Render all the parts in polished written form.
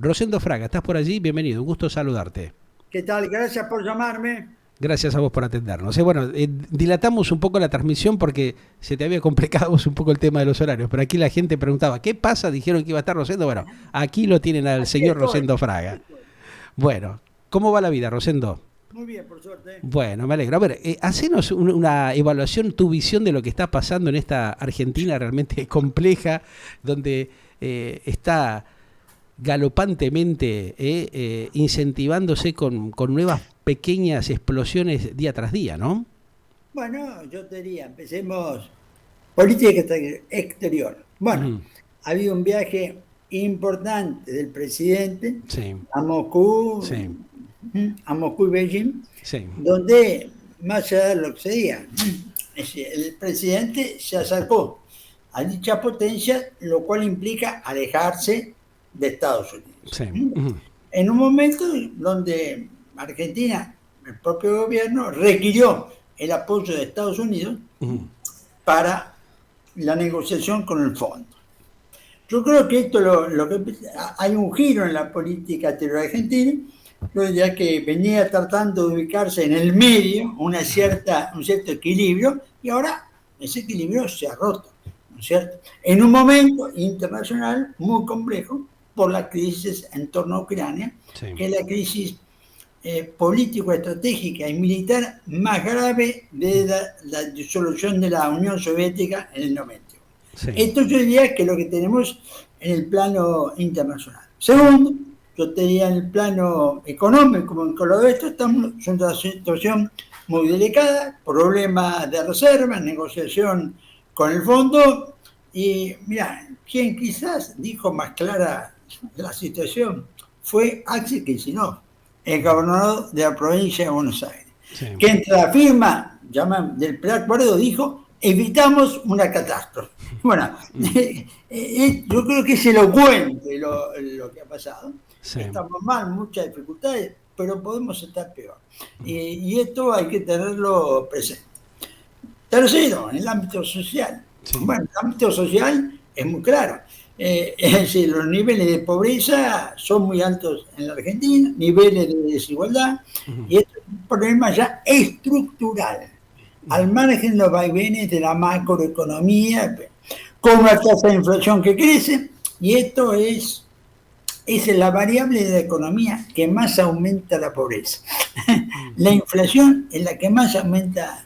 Rosendo Fraga, ¿estás por allí? Bienvenido, un gusto saludarte. ¿Qué tal? Gracias por llamarme. Gracias a vos por atendernos. Bueno, dilatamos un poco la transmisión porque se te había complicado un poco el tema de los horarios, pero aquí la gente preguntaba, ¿qué pasa? Dijeron que iba a estar Rosendo. Bueno, aquí lo tienen al Aquí señor estoy, Rosendo aquí Fraga. estoy. Bueno, ¿cómo va la vida, Rosendo? Muy bien, por suerte. Bueno, me alegro. A ver, hacenos una evaluación, tu visión de lo que está pasando en esta Argentina realmente compleja, donde está galopantemente incentivándose con nuevas pequeñas explosiones día tras día, ¿no? Bueno, yo te diría, empecemos. Política exterior. Bueno, Ujú. ha habido un viaje importante del presidente Sí, a Moscú, sí, a Moscú y Beijing, sí. donde, más allá de lo que se diga, el presidente se acercó a dicha potencia, lo cual implica alejarse de Estados Sí. Unidos. Ujú, En un momento donde Argentina, el propio gobierno, requirió el apoyo de Estados Unidos ujú. para la negociación con el fondo. Yo creo que esto lo que hay un giro en la política exterior argentina, ya que venía tratando de ubicarse en el medio, un cierto equilibrio, y ahora ese equilibrio se ha roto, ¿no es cierto? En un momento internacional muy complejo por la crisis en torno a Ucrania, Sí, que es la crisis político-estratégica y militar más grave desde la disolución de la Unión Soviética en el 91. sí. Esto yo diría que es lo que tenemos en el plano internacional. Segundo, yo te diría en el plano económico, con todo esto estamos en una situación muy delicada, problemas de reservas, negociación con el fondo, y mira, quien quizás dijo más clara la situación fue Axel Kicillof, el gobernador de la provincia de Buenos Aires, Sí. que entre la firma del preacuerdo dijo, evitamos una catástrofe. Bueno, Mm, yo creo que es elocuente lo que ha pasado. sí. Estamos mal, muchas dificultades, pero podemos estar peor. Y esto hay que tenerlo presente. Tercero, en el ámbito social. Sí. Bueno, el ámbito social es muy claro. Es decir, los niveles de pobreza son muy altos en la Argentina, niveles de desigualdad, Ujú, y esto es un problema ya estructural, ujú. al margen de los vaivenes de la macroeconomía, con una tasa de inflación que crece, y esto es la variable de la economía que más aumenta la pobreza. Mm. La inflación es la que más aumenta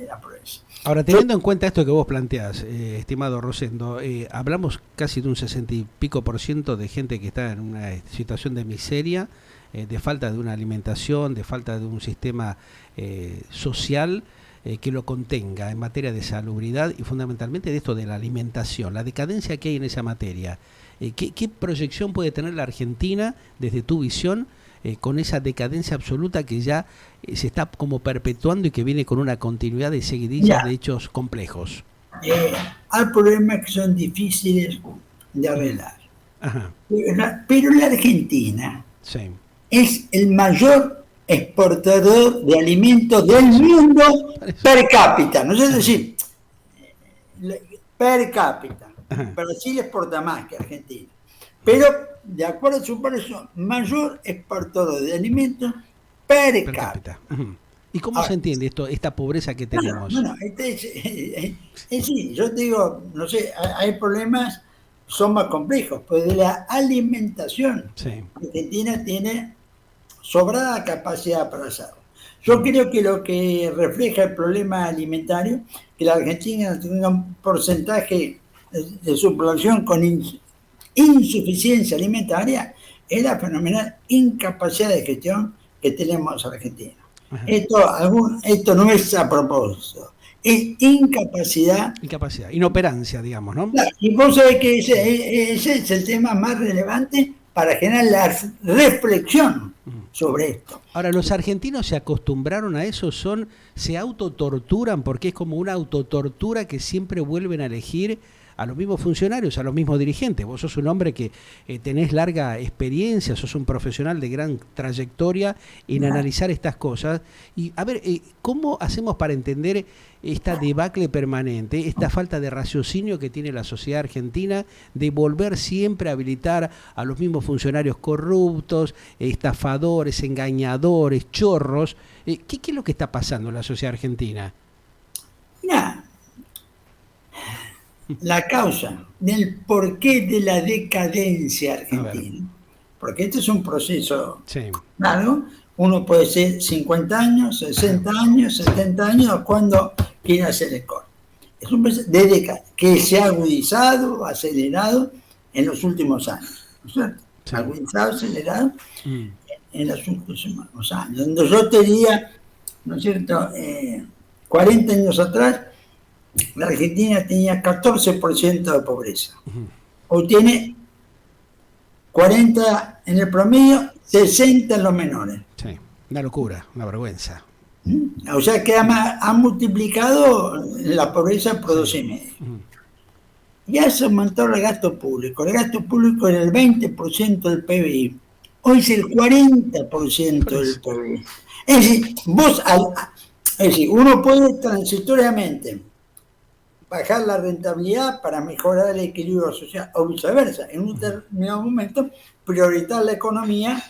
la pobreza. Ahora, Yo, teniendo en cuenta esto que vos planteás, estimado Rosendo, hablamos casi de un 60 y pico por ciento de gente que está en una situación de miseria, de falta de una alimentación, de falta de un sistema social que lo contenga en materia de salubridad y fundamentalmente de esto de la alimentación, la decadencia que hay en esa materia. ¿Qué proyección puede tener la Argentina desde tu visión con esa decadencia absoluta que ya se está como perpetuando y que viene con una continuidad de seguidillas de mira, hechos complejos? hay problemas que son difíciles de Ujú. arreglar. Ajá, Pero la Argentina sí, es el mayor exportador de alimentos del por eso, mundo por eso. per cápita. No es Ajá, decir, per cápita. ajá, Brasil exporta más que Argentina. Pero, de acuerdo a su precio, mayor exportador de alimentos per per cápita. cápita. Ujú. ¿Y cómo se Ahora, entiende esto, esta pobreza que bueno, tenemos? bueno, sí, yo te digo, no sé, hay problemas, son más complejos, pues de la alimentación. Sí. Argentina tiene sobrada capacidad para hacerlo. Yo Mm, creo que lo que refleja el problema alimentario, que la Argentina tiene un porcentaje de su población con insuficiencia alimentaria, es la fenomenal incapacidad de gestión que tenemos en Argentina. ajá. Esto no es a propósito, es incapacidad. Incapacidad, inoperancia, digamos, ¿no? Claro, y vos sabés que Mm, ese es el tema más relevante para generar la reflexión mm. sobre esto. Ahora, los argentinos se acostumbraron a eso, se autotorturan porque es como una autotortura que siempre vuelven a elegir a los mismos funcionarios, a los mismos dirigentes. Vos sos un hombre que tenés larga experiencia, sos un profesional de gran trayectoria en analizar estas cosas. Y a ver, ¿cómo hacemos para entender esta debacle permanente, esta falta de raciocinio que tiene la sociedad argentina de volver siempre a habilitar a los mismos funcionarios corruptos, estafadores, engañadores, chorros? ¿Qué es lo que está pasando en la sociedad argentina? Mira, la causa del porqué de la decadencia argentina, porque este es un proceso largo, uno puede ser 50 años, 60 años, 70 años, cuando quiere hacer el corte. Es un proceso de décadas que se ha agudizado, acelerado en los últimos años, ¿no es cierto? Sí. Agudizado, acelerado en los últimos años. Donde yo te diría, ¿no es cierto?, 40 años atrás, la Argentina tenía 14% de pobreza. Hoy tiene 40 en el promedio, 60 en los menores. Sí, una locura, una vergüenza. O sea que ha multiplicado la pobreza por 2,5. Ya se aumentó el gasto público. El gasto público era el 20% del PBI. Hoy es el 40% del PBI. Es decir, uno puede transitoriamente bajar la rentabilidad para mejorar el equilibrio social, o viceversa, en un determinado momento priorizar la economía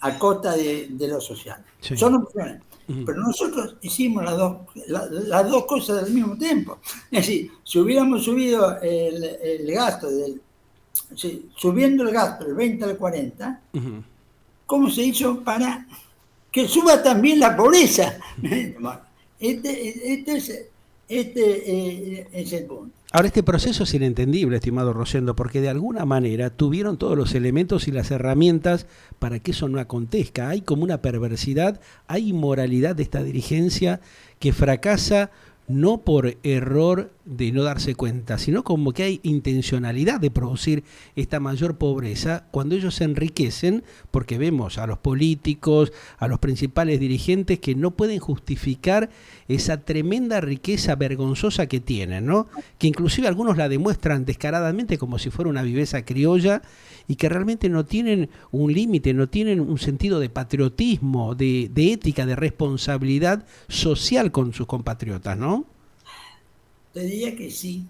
a costa de lo social. Sí. Son opciones. Pero nosotros hicimos las dos cosas al mismo tiempo. Es decir, si hubiéramos subido el gasto, subiendo el gasto del 20 al 40, ¿cómo se hizo para que suba también la pobreza? Este es el punto. Ahora, este proceso es inentendible, estimado Rosendo, porque de alguna manera tuvieron todos los elementos y las herramientas para que eso no acontezca. Hay como una perversidad, hay inmoralidad de esta dirigencia que fracasa no por error de no darse cuenta, sino como que hay intencionalidad de producir esta mayor pobreza cuando ellos se enriquecen, porque vemos a los políticos, a los principales dirigentes que no pueden justificar esa tremenda riqueza vergonzosa que tienen, ¿no? Que inclusive algunos la demuestran descaradamente como si fuera una viveza criolla y que realmente no tienen un límite, no tienen un sentido de patriotismo, de ética, de responsabilidad social con sus compatriotas, ¿no? Te diría que sí,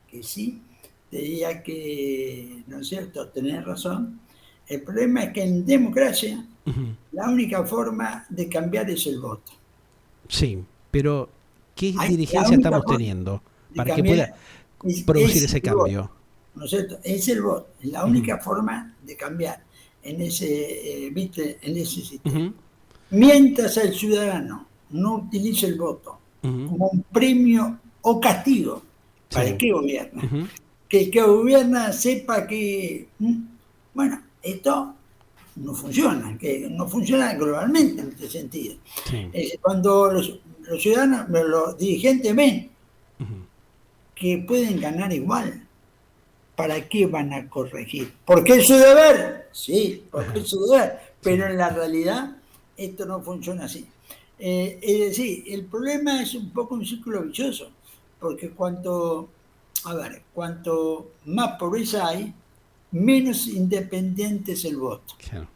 te diría que, ¿no es cierto?, tenés razón. El problema es que en democracia la única forma de cambiar es el voto. Sí, pero ¿qué dirigencia estamos teniendo para que pueda producir ese cambio? Voto, ¿no es cierto? Es el voto, es la única forma de cambiar en ese, en ese sistema. Mientras el ciudadano no utilice el voto como un premio o castigo para el que gobierna, que el que gobierna sepa que, bueno, esto no funciona, que no funciona globalmente en este sentido. Cuando los ciudadanos, los dirigentes ven que pueden ganar igual, ¿para qué van a corregir? ¿Porque es su deber? Sí, porque es su deber, pero en la realidad esto no funciona así. Es decir, el problema es un poco un círculo vicioso, porque cuanto más pobreza hay, menos independiente es el voto. Claro.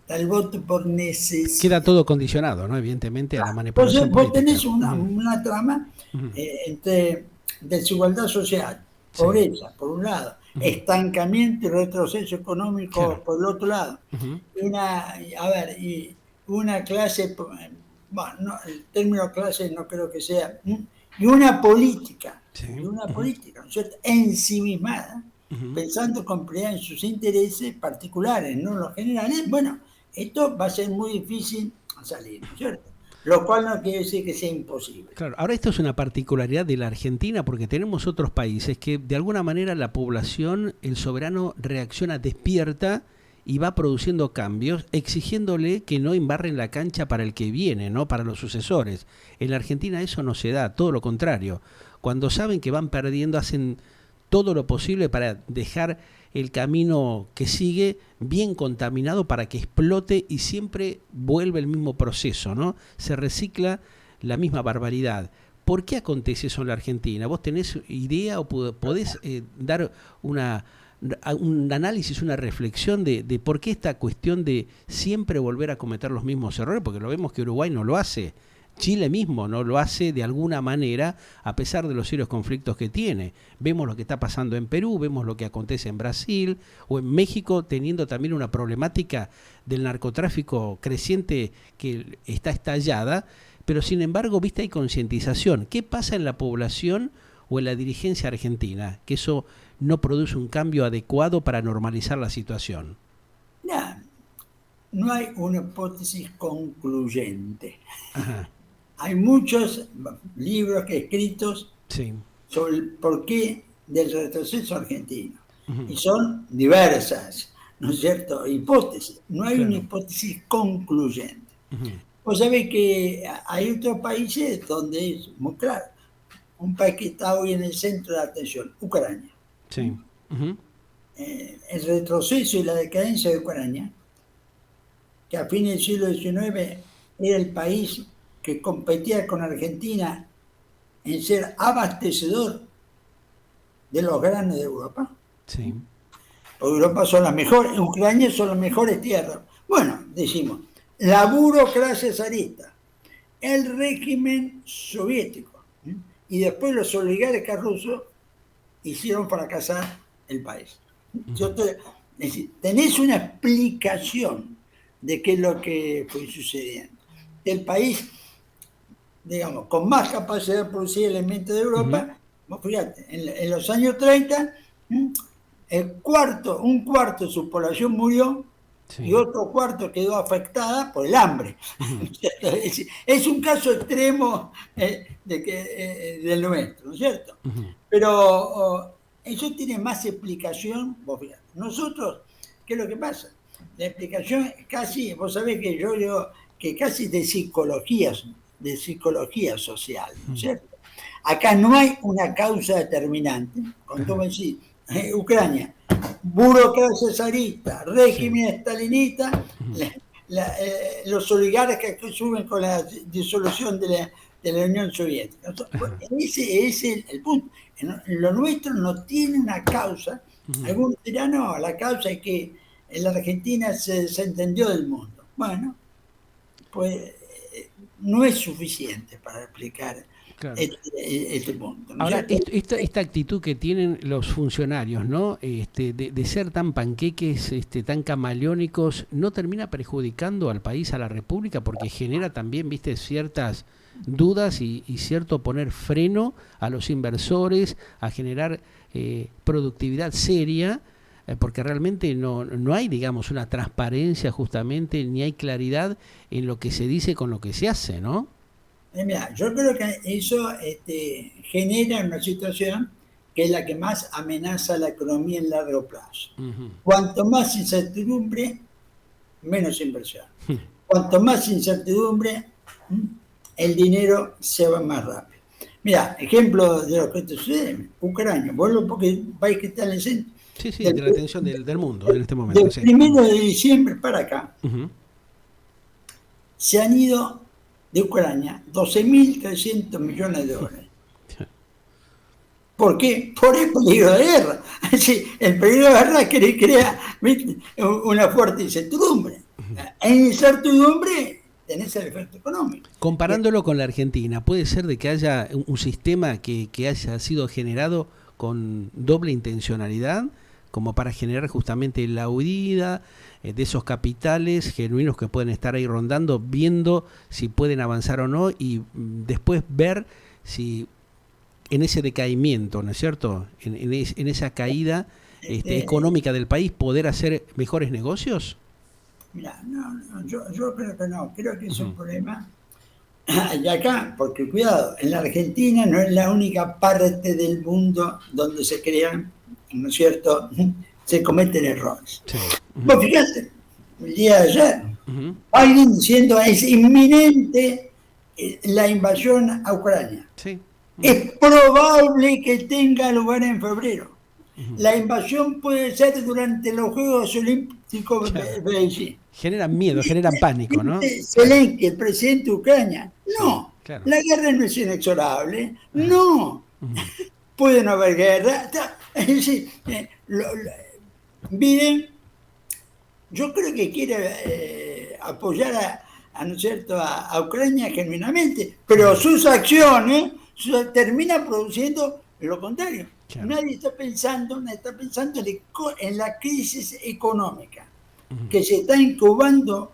El voto por necesidad. Queda todo condicionado, ¿no? Evidentemente, a la manipulación política. Vos tenés una trama entre desigualdad social, pobreza, por un lado, estancamiento y retroceso económico, por el otro lado. Una clase, bueno, no, el término clase no creo que sea, y una política, ¿no es cierto?, ensimismada, pensando con prioridad en sus intereses particulares, no los generales. Bueno, esto va a ser muy difícil salir, ¿no es cierto? Lo cual no quiere decir que sea imposible. Claro, ahora esto es una particularidad de la Argentina porque tenemos otros países que de alguna manera la población, el soberano reacciona despierta y va produciendo cambios, exigiéndole que no embarren la cancha para el que viene, ¿no?, para los sucesores. En la Argentina eso no se da, todo lo contrario. Cuando saben que van perdiendo, hacen todo lo posible para dejar el camino que sigue bien contaminado para que explote y siempre vuelve el mismo proceso, ¿no? Se recicla la misma barbaridad. ¿Por qué acontece eso en la Argentina? ¿Vos tenés idea o podés dar un análisis, una reflexión de por qué esta cuestión de siempre volver a cometer los mismos errores? Porque lo vemos que Uruguay no lo hace. Chile mismo no lo hace de alguna manera, a pesar de los serios conflictos que tiene. Vemos lo que está pasando en Perú, vemos lo que acontece en Brasil o en México, teniendo también una problemática del narcotráfico creciente que está estallada, pero sin embargo, viste, hay concientización. ¿Qué pasa en la población o en la dirigencia argentina? Que eso no produce un cambio adecuado para normalizar la situación. No hay una hipótesis concluyente. Ajá. Hay muchos libros escritos sobre el porqué del retroceso argentino. Y son diversas, ¿no es cierto?, hipótesis. No hay una hipótesis concluyente. Vos sabés que hay otros países donde es muy claro. Un país que está hoy en el centro de la atención, Ucrania. Sí. El retroceso y la decadencia de Ucrania, que a fines del siglo XIX era el país que competía con Argentina en ser abastecedor de los granos de Europa. Sí. Europa son las mejores, Ucrania son las mejores tierras. Bueno, decimos, la burocracia zarista, el régimen soviético, y después los oligarcas rusos hicieron fracasar el país. Es decir, tenés una explicación de qué es lo que fue sucediendo. El país, digamos, con más capacidad de producir elementos de Europa, fíjate, en los años 30, un cuarto de su población murió y otro cuarto quedó afectada por el hambre. Es un caso extremo del nuestro, ¿no es cierto? Pero eso tiene más explicación. Vos fíjate, nosotros, ¿qué es lo que pasa? La explicación es casi, vos sabés que que casi de psicología social, ¿no es cierto? Acá no hay una causa determinante. Cuando tú me decís, Ucrania, burocracia zarista, régimen stalinista, los oligarcas que suben con la disolución de la Unión Soviética. Ese es el punto. Lo nuestro no tiene una causa. Algunos dirán, no, la causa es que la Argentina se desentendió del mundo. Bueno, pues no es suficiente para explicar este punto, ¿no? Ahora, esta actitud que tienen los funcionarios, ¿no? De ser tan panqueques, tan camaleónicos, ¿no termina perjudicando al país, a la República? Porque genera también, viste, ciertas dudas y cierto poner freno a los inversores, a generar productividad seria, porque realmente no hay, digamos, una transparencia justamente, ni hay claridad en lo que se dice con lo que se hace, ¿no? Mira, yo creo que eso genera una situación que es la que más amenaza la economía en largo plazo. Cuanto más incertidumbre, menos inversión. Cuanto más incertidumbre, el dinero se va más rápido. Mira, ejemplo de lo que te sucede, Ucrania, vuelvo porque es un país que está en el centro. Sí, de la atención del mundo en este momento. Del 1 de diciembre para acá, se han ido de Ucrania 12.300 millones de dólares. ¿Por qué? Por el peligro de guerra. El peligro de guerra crea una fuerte incertidumbre. En incertidumbre tenés el efecto económico. Comparándolo con la Argentina, ¿puede ser de que haya un sistema que haya sido generado con doble intencionalidad, como para generar justamente la huida de esos capitales genuinos que pueden estar ahí rondando, viendo si pueden avanzar o no, y después ver si en ese decaimiento, ¿no es cierto?, en esa caída económica del país, poder hacer mejores negocios? Mira, yo creo que no, creo que es un problema. Y acá, porque cuidado, en la Argentina no es la única parte del mundo donde se crean, ¿no es cierto?, se cometen errores. Sí. Vos fíjate, el día de ayer, Biden diciendo es inminente la invasión a Ucrania. Sí. Es probable que tenga lugar en febrero. La invasión puede ser durante los Juegos Olímpicos de Beijing. Generan miedo, generan pánico, ¿no? Zelensky, el presidente de Ucrania, no. Claro. La guerra no es inexorable. No. Puede no haber guerra. Es decir, Biden, yo creo que quiere apoyar ¿no es cierto?, a Ucrania genuinamente, pero sus acciones terminan produciendo lo contrario. Claro. Nadie está pensando en la crisis económica que se está incubando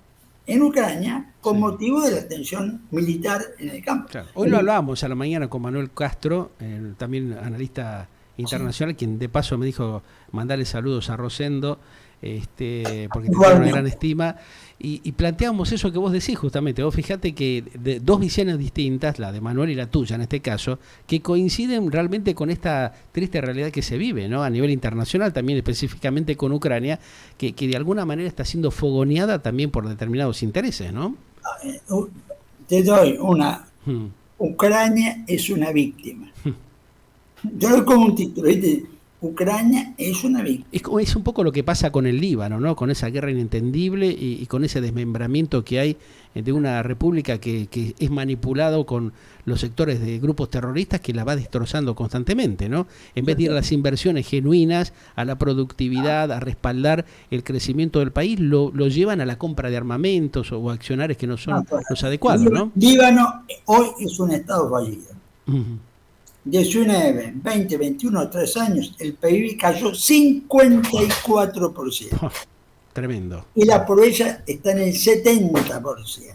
en Ucrania con motivo de la tensión militar en el campo. Claro. Hoy lo hablábamos a la mañana con Manuel Castro, también analista internacional, quien de paso me dijo mandarle saludos a Rosendo, porque te tiene una gran estima, y planteamos eso que vos decís justamente. Vos fijate que de dos visiones distintas, la de Manuel y la tuya en este caso, que coinciden realmente con esta triste realidad que se vive, ¿no?, a nivel internacional, también específicamente con Ucrania, que de alguna manera está siendo fogoneada también por determinados intereses, ¿no? Te doy una. Ucrania es una víctima. Yo lo doy como un título, ¿viste? Ucrania es una víctima. Es un poco lo que pasa con el Líbano, ¿no?, con esa guerra inentendible y con ese desmembramiento que hay de una república que es manipulado con los sectores de grupos terroristas, que la va destrozando constantemente, ¿no? En vez de ir a las inversiones genuinas, a la productividad, a respaldar el crecimiento del país, lo llevan a la compra de armamentos o accionarios que no son los adecuados, ¿no? Líbano hoy es un estado fallido. 19, 20, 21, 3 años, el PIB cayó 54%. Tremendo. Y la pobreza está en el 70%.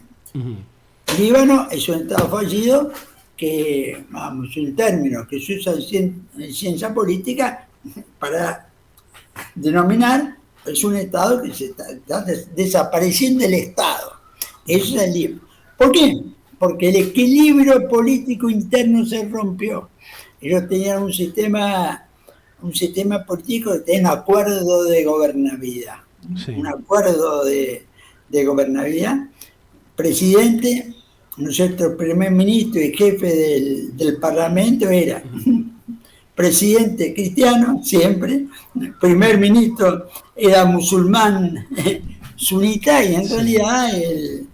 Líbano es un estado fallido que, vamos, un término que se usa en ciencia política para denominar, es un estado que se está desapareciendo el Estado. Eso es el Líbano. ¿Por qué? Porque el equilibrio político interno se rompió. Ellos tenían un sistema político que tenía un acuerdo de gobernabilidad. Sí. Un acuerdo de gobernabilidad. Presidente, ¿no es cierto?, primer ministro y jefe del Parlamento era presidente cristiano, siempre. Primer ministro era musulmán sunita y en realidad el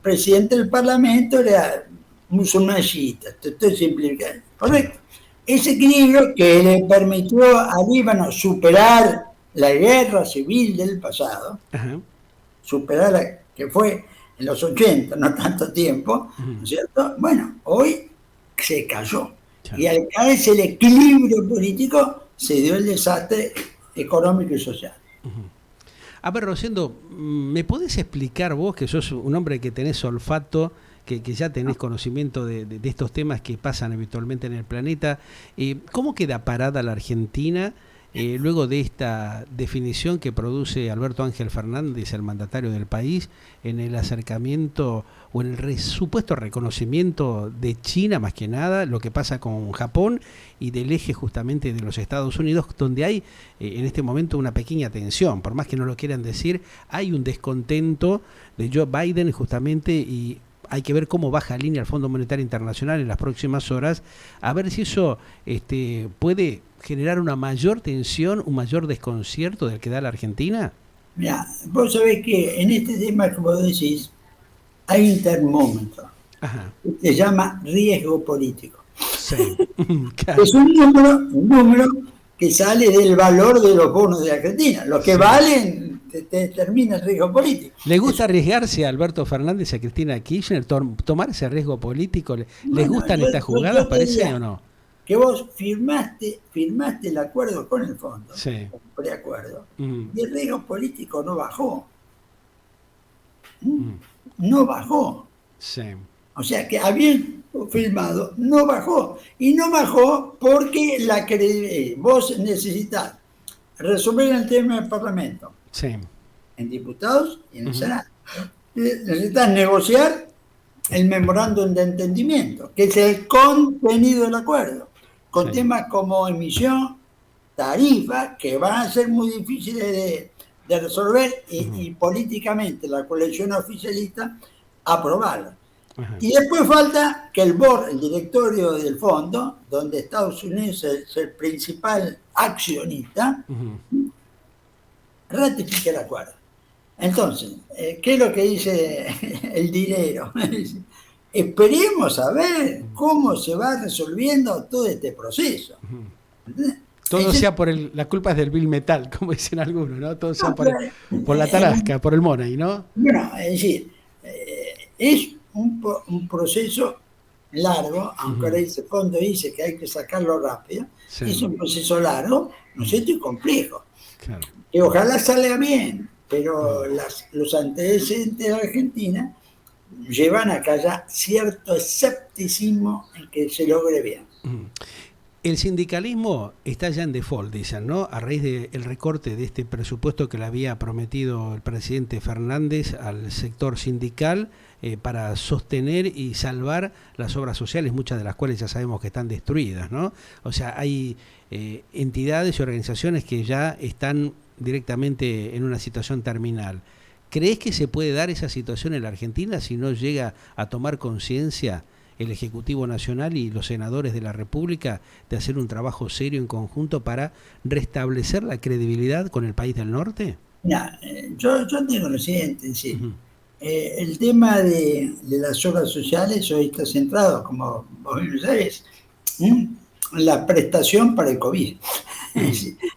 presidente del Parlamento era musulmán chiita. Estoy simplificando. Correcto. Ese equilibrio que le permitió a Líbano superar la guerra civil del pasado, superar que fue en los 80, no tanto tiempo, ¿no es cierto? Bueno, hoy se cayó. Y al caerse el equilibrio político, se dio el desastre económico y social. A ver, Rosendo, ¿me podés explicar vos, que sos un hombre que tenés olfato, que ya tenés conocimiento de estos temas que pasan habitualmente en el planeta, cómo queda parada la Argentina luego de esta definición que produce Alberto Ángel Fernández, el mandatario del país, en el acercamiento o en el supuesto reconocimiento de China, más que nada, lo que pasa con Japón y del eje justamente de los Estados Unidos, donde hay en este momento una pequeña tensión, por más que no lo quieran decir, hay un descontento de Joe Biden justamente, y hay que ver cómo baja línea el Fondo Monetario Internacional en las próximas horas, a ver si eso puede generar una mayor tensión, un mayor desconcierto del que da la Argentina. Mira, vos sabés que en este tema que vos decís, hay un termómetro que se llama riesgo político. Sí. Claro. Es un número que sale del valor de los bonos de Argentina. Los que valen determina el riesgo político. ¿Le gusta arriesgarse a Alberto Fernández y a Cristina Kirchner, tomar ese riesgo político? ¿Les gustan estas jugadas, parece, o no? Que vos firmaste el acuerdo con el fondo, sí, preacuerdo, y el riesgo político no bajó. No bajó. Sí. O sea que habían firmado, no bajó. Y no bajó porque vos necesitas resolver el tema del Parlamento. Sí. En diputados y en el Senado. Necesitas negociar el memorándum de entendimiento, que es el contenido del acuerdo, con temas como emisión, tarifa, que van a ser muy difíciles de resolver y políticamente la coalición oficialista aprobarla. Y después falta que el board, el directorio del fondo, donde Estados Unidos es el principal accionista, ratifique el acuerdo. Entonces, ¿qué es lo que dice el dinero? esperemos a ver cómo se va resolviendo todo este proceso. Todo sea por la culpa es del Bill Metal, como dicen algunos, ¿no? Todo sea por la tarasca, por el money, ¿no? Bueno, es decir, es un proceso largo, aunque ahora ese fondo dice que hay que sacarlo rápido, es un proceso largo, ¿no es cierto? Y complejo. Claro. Que ojalá salga bien, pero los antecedentes de Argentina llevan a que haya cierto escepticismo en que se logre bien. El sindicalismo está ya en default, dicen, ¿no? A raíz del recorte de este presupuesto que le había prometido el presidente Fernández al sector sindical para sostener y salvar las obras sociales, muchas de las cuales ya sabemos que están destruidas, ¿no? O sea, hay entidades y organizaciones que ya están directamente en una situación terminal. ¿Crees que se puede dar esa situación en la Argentina si no llega a tomar conciencia el Ejecutivo Nacional y los senadores de la República de hacer un trabajo serio en conjunto para restablecer la credibilidad con el país del norte? Mira, yo digo lo siguiente, sí. El tema de las obras sociales hoy está centrado, como vos bien sabés, en la prestación para el COVID.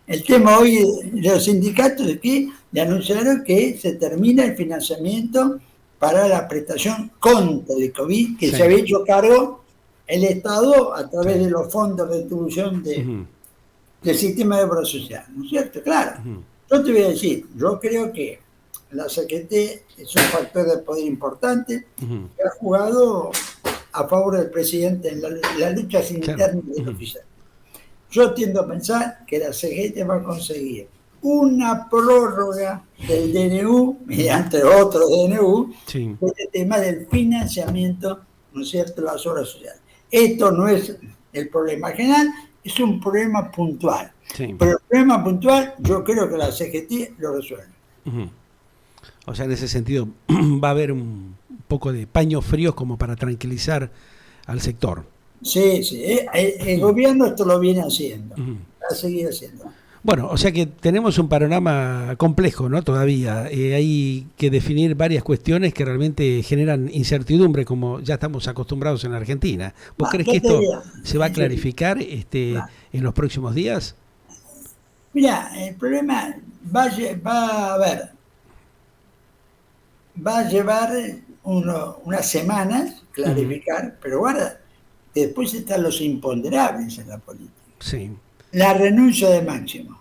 El tema hoy de los sindicatos es que le anunciaron que se termina el financiamiento para la prestación contra el COVID, que se había hecho cargo el Estado a través de los fondos de distribución del sistema de obra social, ¿no es cierto? Claro. Yo te voy a decir, yo creo que la CGT es un factor de poder importante que ha jugado a favor del presidente en la lucha interna del oficial. Yo tiendo a pensar que la CGT va a conseguir una prórroga del DNU, mediante otro DNU, este tema del financiamiento, ¿no es cierto?, de las obras sociales. Esto no es el problema general, es un problema puntual. Pero el problema puntual yo creo que la CGT lo resuelve. O sea, en ese sentido va a haber un poco de paños fríos como para tranquilizar al sector. Sí, el gobierno esto lo viene haciendo, va a seguir haciendo. Bueno, o sea que tenemos un panorama complejo, ¿no? Todavía hay que definir varias cuestiones que realmente generan incertidumbre, como ya estamos acostumbrados en Argentina. ¿Vos crees que esto se va a clarificar en los próximos días? Mira, el problema va a llevar unas semanas clarificar, pero guarda, que después están los imponderables en la política. Sí. La renuncia de Máximo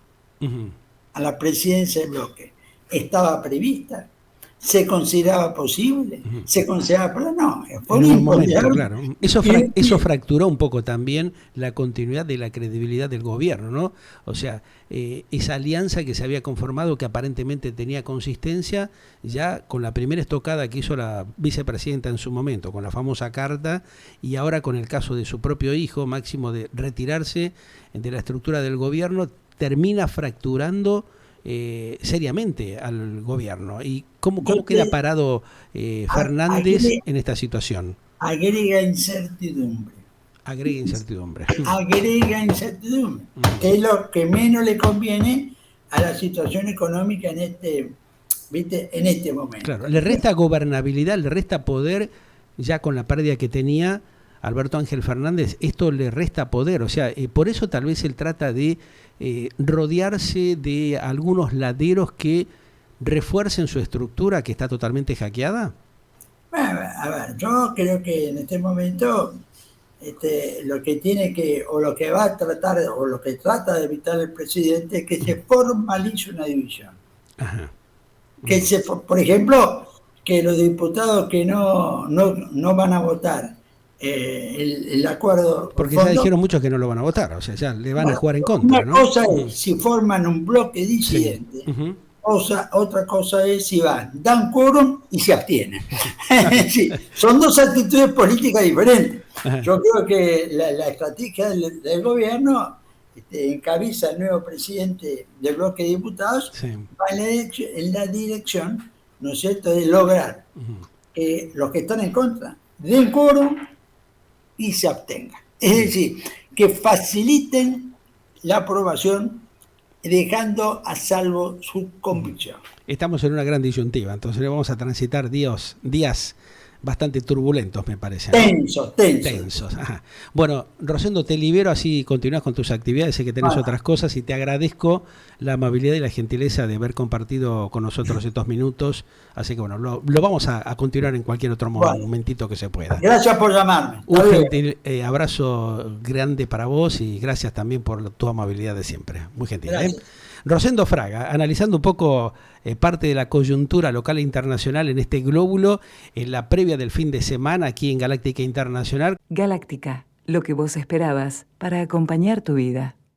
a la presidencia del bloque estaba prevista, se consideraba posible, se consideraba, no, fue un momento, claro. Eso fracturó un poco también la continuidad de la credibilidad del gobierno, ¿no? O sea, esa alianza que se había conformado, que aparentemente tenía consistencia, ya con la primera estocada que hizo la vicepresidenta en su momento, con la famosa carta, y ahora con el caso de su propio hijo, Máximo, de retirarse de la estructura del gobierno, termina fracturando seriamente al gobierno. ¿Y cómo queda parado Fernández en esta situación? Agrega incertidumbre. Agrega incertidumbre, que es lo que menos le conviene a la situación económica en este momento. Claro, le resta gobernabilidad, le resta poder, ya con la pérdida que tenía Alberto Ángel Fernández, esto le resta poder, o sea, por eso tal vez él trata de rodearse de algunos laderos que refuercen su estructura que está totalmente hackeada. Bueno, a ver, yo creo que en este momento lo que tiene que, o lo que va a tratar, o lo que trata de evitar el presidente es que se formalice una división. Ajá. Que por ejemplo, que los diputados que no van a votar el acuerdo, porque ya dijeron muchos que no lo van a votar, o sea, ya le van a jugar en contra, una cosa es si forman un bloque disidente, otra cosa es si dan quórum y se abstienen. Sí, son dos actitudes políticas diferentes. Yo creo que la estrategia del gobierno encabeza el nuevo presidente del bloque de diputados, va en la dirección, ¿no es cierto?, de lograr que los que están en contra den quórum y se abstengan. Es decir, que faciliten la aprobación dejando a salvo su convicción. Estamos en una gran disyuntiva, entonces vamos a transitar días bastante turbulentos, me parece, ¿no? Tensos. Tensos. Ajá. Bueno, Rosendo, te libero, así continúas con tus actividades, sé que tenés otras cosas y te agradezco la amabilidad y la gentileza de haber compartido con nosotros estos minutos, así que bueno, lo vamos a continuar en cualquier otro momentito que se pueda. Gracias por llamarme. Un gentil abrazo grande para vos y gracias también por tu amabilidad de siempre, muy gentil. Rosendo Fraga, analizando un poco parte de la coyuntura local e internacional en este glóbulo, en la previa del fin de semana aquí en Galáctica Internacional. Galáctica, lo que vos esperabas para acompañar tu vida.